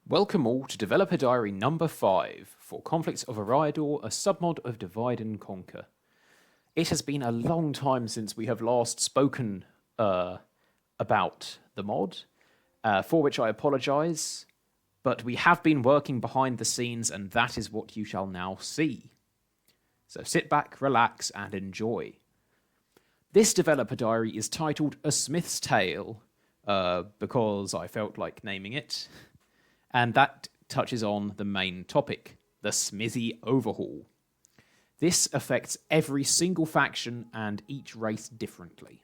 Welcome all to Developer Diary number 5 for Conflicts of Eriador, a submod of Divide and Conquer. It has been a long time since we have last spoken about the mod, for which I apologise, but we have been working behind the scenes and that is what you shall now see. So sit back, relax and enjoy. This Developer Diary is titled A Smith's Tale, because I felt like naming it. And that touches on the main topic, the smithy overhaul. This affects every single faction and each race differently.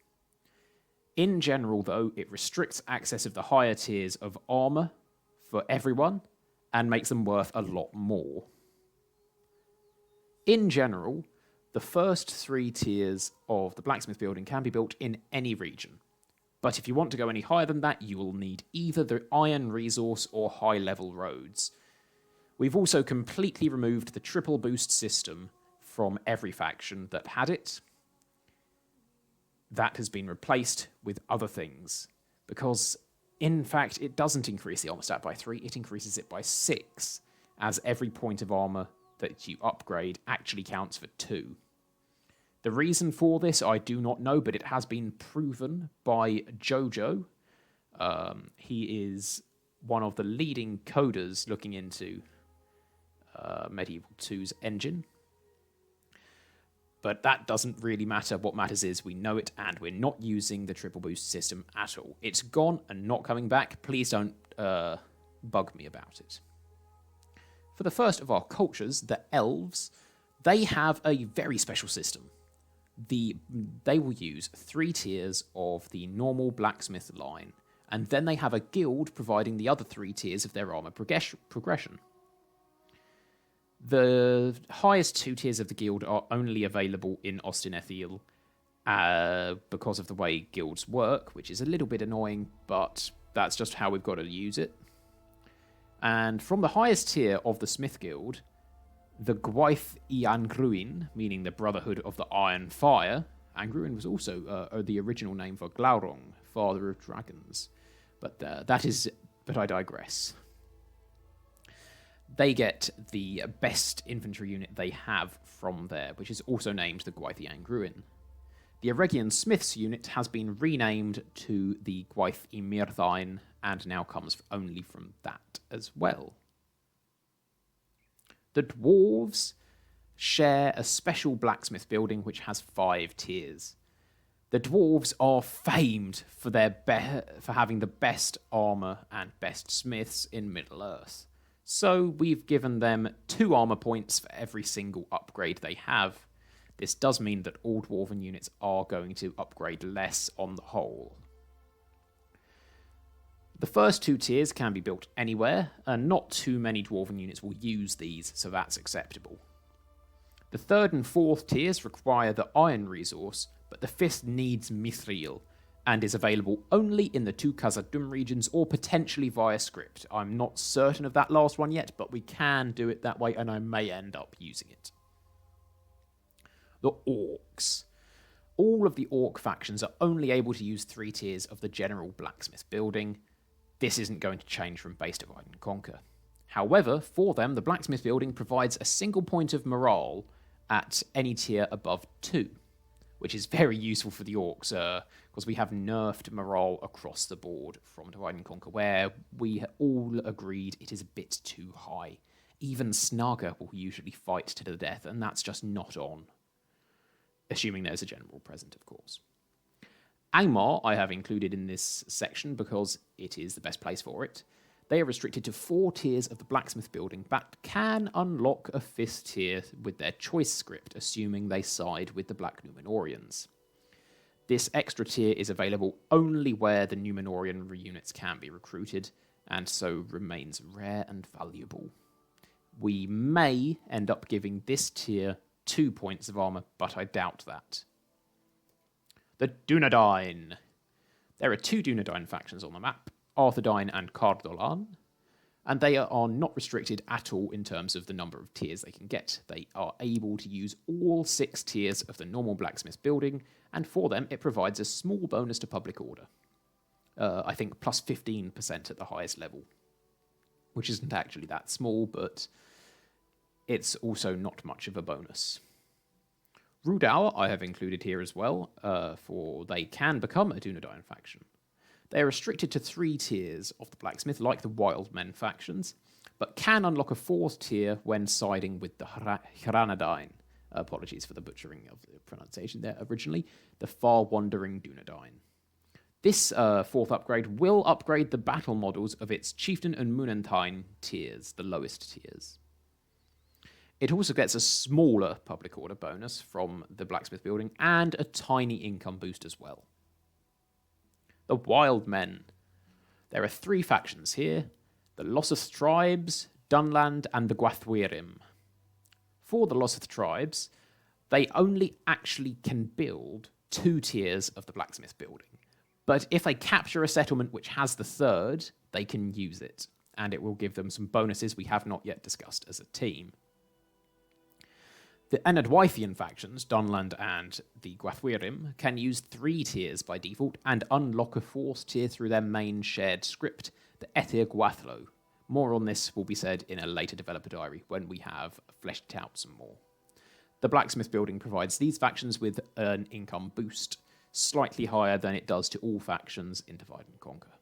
In general, though, it restricts access of the higher tiers of armour for everyone and makes them worth a lot more. In general, the first 3 tiers of the blacksmith building can be built in any region. But if you want to go any higher than that, you will need either the iron resource or high-level roads. We've also completely removed the triple boost system from every faction that had it. That has been replaced with other things, because in fact it doesn't increase the armor stat by 3, it increases it by 6, as every point of armor that you upgrade actually counts for 2. The reason for this, I do not know, but it has been proven by Jojo. He is one of the leading coders looking into Medieval 2's engine. But that doesn't really matter. What matters is we know it, and we're not using the triple boost system at all. It's gone and not coming back. Please don't bug me about it. For the first of our cultures, the elves, they have a very special system. They will use 3 tiers of the normal blacksmith line, and then they have a guild providing the other 3 tiers of their armor progression. The highest 2 tiers of the guild are only available in Austin Ethiel because of the way guilds work, which is a little bit annoying, but that's just how we've got to use it. And from the highest tier of the Smith Guild, the Gwaith I Angruin, meaning the Brotherhood of the Iron Fire. Angruin was also the original name for Glaurung, Father of Dragons. But I digress. They get the best infantry unit they have from there, which is also named the Gwaith I Angruin. The Eregian Smiths unit has been renamed to the Gwaith I Myrddin, and now comes only from that as well. The dwarves share a special blacksmith building which has 5 tiers. The dwarves are famed for for having the best armor and best smiths in Middle-earth. So we've given them 2 armor points for every single upgrade they have. This does mean that all dwarven units are going to upgrade less on the whole. The first 2 tiers can be built anywhere, and not too many dwarven units will use these, so that's acceptable. The 3rd and 4th tiers require the iron resource, but the 5th needs mithril, and is available only in the 2 Khazad-dûm regions or potentially via script. I'm not certain of that last one yet, but we can do it that way, and I may end up using it. The orcs. All of the orc factions are only able to use 3 tiers of the general blacksmith building. This isn't going to change from base divide and conquer. However, for them, the blacksmith building provides a single point of morale at any tier above 2, which is very useful for the orcs, because we have nerfed morale across the board from divide and conquer, where we all agreed it is a bit too high. Even Snaga will usually fight to the death, and that's just not on. Assuming there's a general present, of course. Angmar I have included in this section because it is the best place for it. They are restricted to 4 tiers of the blacksmith building, but can unlock a 5th tier with their choice script, assuming they side with the Black Numenorians. This extra tier is available only where the Numenorian units can be recruited, and so remains rare and valuable. We may end up giving this tier 2 points of armor, but I doubt that. The Dunedain. There are 2 Dunedain factions on the map, Arthedain and Cardolan, and they are not restricted at all in terms of the number of tiers they can get. They are able to use all 6 tiers of the normal blacksmith building, and for them it provides a small bonus to public order. I think plus 15% at the highest level. which isn't actually that small, but it's also not much of a bonus. Rudauer I have included here as well, for they can become a Dunedain faction. They are restricted to 3 tiers of the blacksmith, like the Wild Men factions, but can unlock a 4th tier when siding with the Hranadain. Apologies for the butchering of the pronunciation there originally. The far-wandering Dunedain. This 4th upgrade will upgrade the battle models of its Chieftain and Munanthein tiers, the lowest tiers. It also gets a smaller public order bonus from the blacksmith building and a tiny income boost as well. The Wild Men. There are 3 factions here: the Loseth tribes, Dunland, and the Gwathwirim. For the Loseth tribes, they only actually can build 2 tiers of the blacksmith building. But if they capture a settlement which has the 3rd, they can use it, and it will give them some bonuses we have not yet discussed as a team. The Enadwythian factions, Dunland and the Gwathwirim, can use 3 tiers by default and unlock a 4th tier through their main shared script, the Etir Gwathlo. More on this will be said in a later developer diary when we have fleshed it out some more. The blacksmith building provides these factions with an income boost, slightly higher than it does to all factions in Divide and Conquer.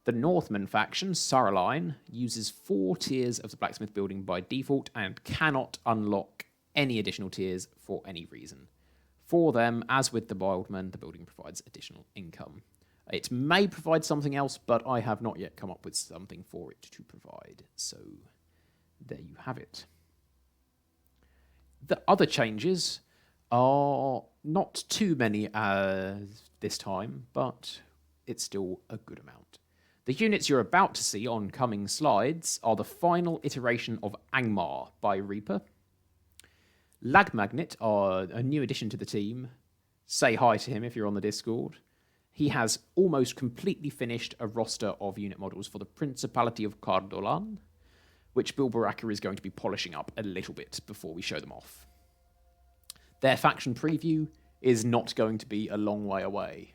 The Northman faction, Saraline, uses 4 tiers of the blacksmith building by default and cannot unlock any additional tiers for any reason. For them, as with the Wildmen, the building provides additional income. It may provide something else, but I have not yet come up with something for it to provide. So, there you have it. The other changes are not too many this time, but it's still a good amount. The units you're about to see on coming slides are the final iteration of Angmar by Reaper. Lagmagnet are a new addition to the team. Say hi to him if you're on the Discord. He has almost completely finished a roster of unit models for the Principality of Cardolan, which Bill Baraka is going to be polishing up a little bit before we show them off. Their faction preview is not going to be a long way away.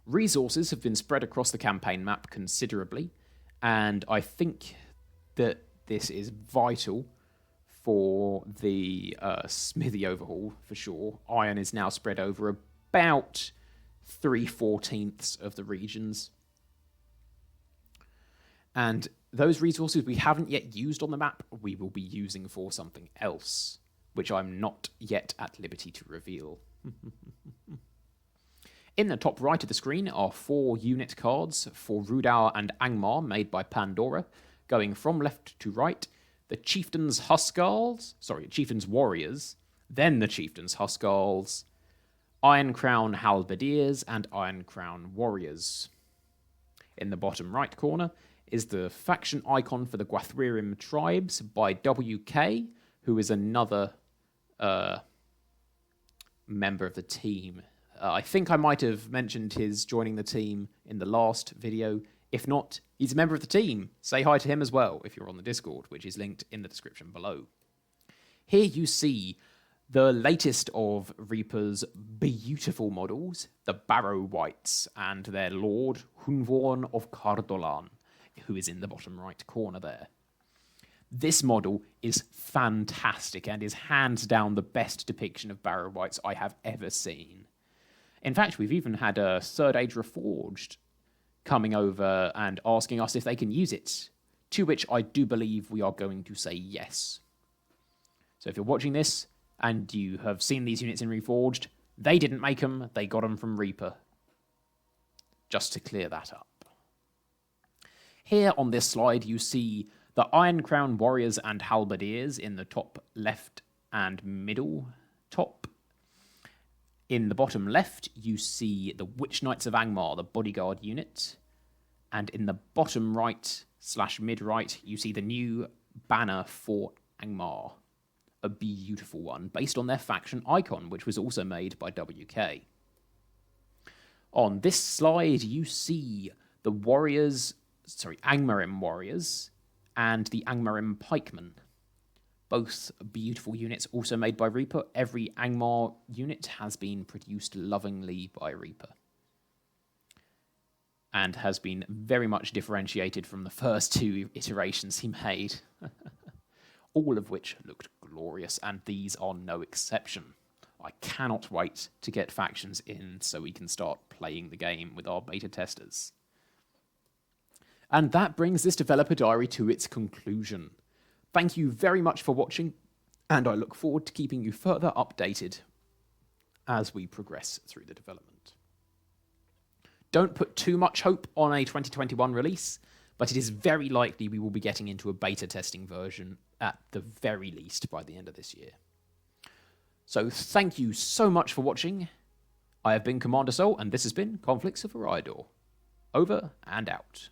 Resources have been spread across the campaign map considerably, and I think that this is vital for the smithy overhaul for sure. Iron is now spread over about 3/14 of the regions. And those resources we haven't yet used on the map, we will be using for something else, which I'm not yet at liberty to reveal. In the top right of the screen are 4 unit cards for Rudauer and Angmar made by Pandora, going from left to right. The Chieftain's Chieftain's Warriors, then the Chieftain's Huskarls, Iron Crown Halberdiers, and Iron Crown Warriors. In the bottom right corner is the faction icon for the Gwathwirim tribes by WK, who is another member of the team. I think I might have mentioned his joining the team in the last video. If not, he's a member of the team. Say hi to him as well if you're on the Discord, which is linked in the description below. Here you see the latest of Reaper's beautiful models, the Barrow Wights and their lord, Hunvorn of Cardolan, who is in the bottom right corner there. This model is fantastic and is hands down the best depiction of Barrow Wights I have ever seen. In fact, we've even had a Third Age Reforged coming over and asking us if they can use it, to which I do believe we are going to say yes. So if you're watching this and you have seen these units in Reforged, they didn't make them, they got them from Reaper. Just to clear that up. Here on this slide you see the Iron Crown Warriors and Halberdiers in the top left and middle top. In the bottom left, you see the Witch Knights of Angmar, the bodyguard unit. And in the bottom right / mid-right, you see the new banner for Angmar. A beautiful one, based on their faction icon, which was also made by WK. On this slide, you see the Angmarim Warriors and the Angmarim Pikemen. Both beautiful units also made by Reaper. Every Angmar unit has been produced lovingly by Reaper. and has been very much differentiated from the first 2 iterations he made, all of which looked glorious, and these are no exception. I cannot wait to get factions in so we can start playing the game with our beta testers. And that brings this developer diary to its conclusion. Thank you very much for watching, and I look forward to keeping you further updated as we progress through the development. Don't put too much hope on a 2021 release, but it is very likely we will be getting into a beta testing version at the very least by the end of this year. So thank you so much for watching. I have been Commander Soul, and this has been Conflicts of Aridor. Over and out.